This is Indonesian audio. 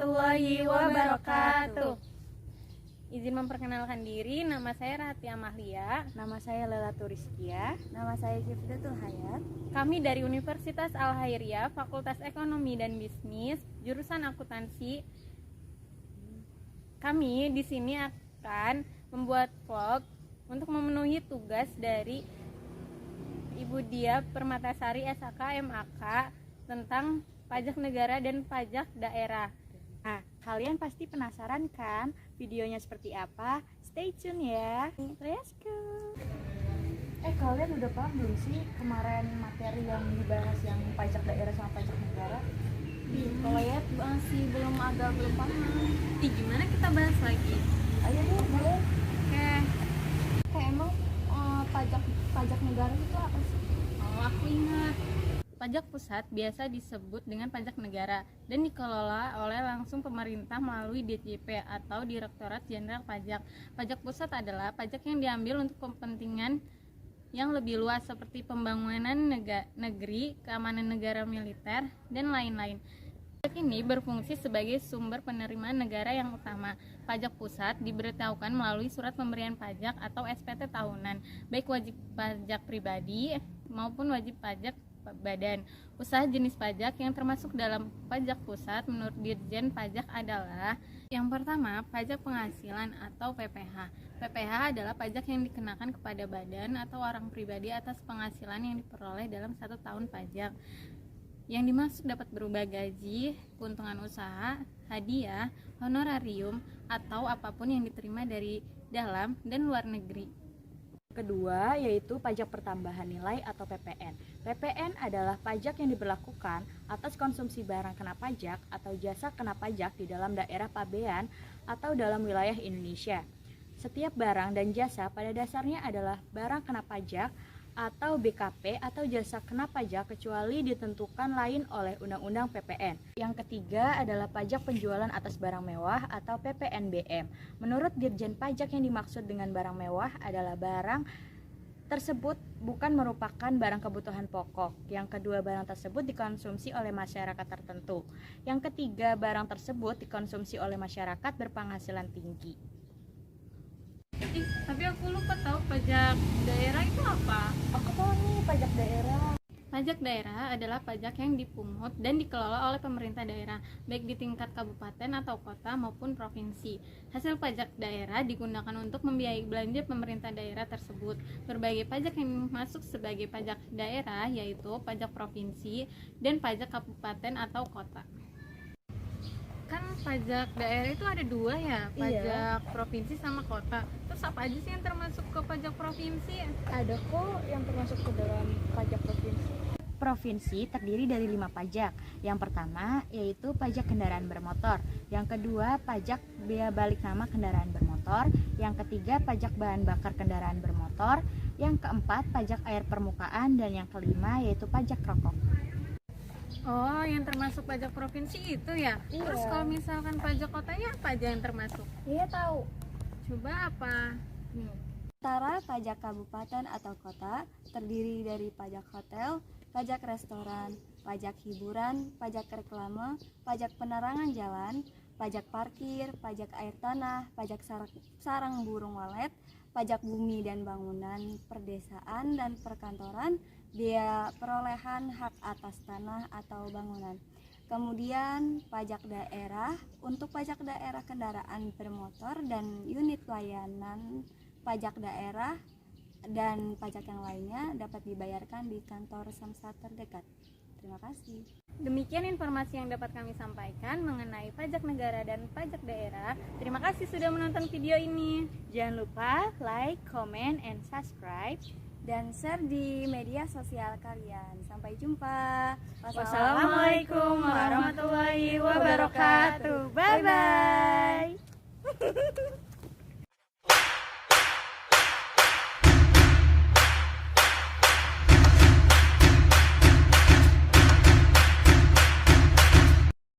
warahmatullahi wabarakatuh. Izin memperkenalkan diri, nama saya Rahatia Mahlia. Nama saya Lela Turiskia. Nama saya Syifdatul Hayat. Kami dari Universitas Al-Khairiyah, Fakultas Ekonomi dan Bisnis, jurusan akuntansi. Kami di sini akan membuat vlog untuk memenuhi tugas dari Ibu Dia Permatasari SHK MAK tentang pajak negara dan pajak daerah. Nah, kalian pasti penasaran kan videonya seperti apa? Stay tune ya. Let's go. Kalian udah paham belum sih kemarin materi yang dibahas yang pajak daerah sama pajak negara? Kalau ya masih belum paham. Gimana kita bahas lagi? Ayo deh, boleh. Oke. Emang pajak negara itu apa sih? Oh, aku ingat. Pajak pusat biasa disebut dengan pajak negara dan dikelola oleh langsung pemerintah melalui DJP atau Direktorat Jenderal Pajak. Pajak pusat adalah pajak yang diambil untuk kepentingan yang lebih luas seperti pembangunan negeri, keamanan negara militer, dan lain-lain. Pajak ini berfungsi sebagai sumber penerimaan negara yang utama. Pajak pusat diberitahukan melalui surat pemberian pajak atau SPT tahunan, baik wajib pajak pribadi maupun wajib pajak badan usaha. Jenis pajak yang termasuk dalam pajak pusat menurut Dirjen Pajak adalah yang pertama, pajak penghasilan atau PPH. PPH adalah pajak yang dikenakan kepada badan atau orang pribadi atas penghasilan yang diperoleh dalam 1 tahun pajak. Yang dimaksud dapat berupa gaji, keuntungan usaha, hadiah, honorarium, atau apapun yang diterima dari dalam dan luar negeri. Kedua yaitu pajak pertambahan nilai atau PPN. PPN adalah pajak yang diberlakukan atas konsumsi barang kena pajak atau jasa kena pajak di dalam daerah pabean atau dalam wilayah Indonesia. Setiap barang dan jasa pada dasarnya adalah barang kena pajak atau BKP atau jasa kena pajak kecuali ditentukan lain oleh Undang-Undang PPN. Yang ketiga adalah pajak penjualan atas barang mewah atau PPNBM. Menurut Dirjen Pajak yang dimaksud dengan barang mewah adalah barang tersebut bukan merupakan barang kebutuhan pokok. Yang kedua, barang tersebut dikonsumsi oleh masyarakat tertentu. Yang ketiga, barang tersebut dikonsumsi oleh masyarakat berpenghasilan tinggi. Tapi aku lupa tahu pajak daerah itu apa. Aku tahu nih pajak daerah. Pajak daerah adalah pajak yang dipungut dan dikelola oleh pemerintah daerah, baik di tingkat kabupaten atau kota maupun provinsi. Hasil pajak daerah digunakan untuk membiayai belanja pemerintah daerah tersebut. Berbagai pajak yang masuk sebagai pajak daerah yaitu pajak provinsi dan pajak kabupaten atau kota. Kan pajak daerah itu ada 2 ya, pajak provinsi sama kota. Terus apa aja sih yang termasuk ke pajak provinsi? Ada kok yang termasuk ke dalam pajak provinsi. Provinsi terdiri dari 5 pajak. Yang pertama yaitu pajak kendaraan bermotor. Yang kedua pajak bea balik nama kendaraan bermotor. Yang ketiga pajak bahan bakar kendaraan bermotor. Yang keempat pajak air permukaan. Dan yang kelima yaitu pajak rokok. Oh, yang termasuk pajak provinsi itu ya? Iya. Terus kalau misalkan pajak kotanya apa aja yang termasuk? Iya tahu. Coba apa? Antara pajak kabupaten atau kota terdiri dari pajak hotel, pajak restoran, pajak hiburan, pajak reklame, pajak penerangan jalan, pajak parkir, pajak air tanah, pajak sarang burung walet, pajak bumi dan bangunan, perdesaan dan perkantoran, biaya perolehan hak atas tanah atau bangunan. Kemudian pajak daerah, untuk pajak daerah kendaraan bermotor dan unit layanan pajak daerah dan pajak yang lainnya dapat dibayarkan di kantor Samsat terdekat. Terima kasih. Demikian informasi yang dapat kami sampaikan mengenai pajak negara dan pajak daerah. Terima kasih sudah menonton video ini. Jangan lupa like, comment, and subscribe. Dan share di media sosial kalian. Sampai jumpa. Wassalamualaikum warahmatullahi wabarakatuh. Bye bye.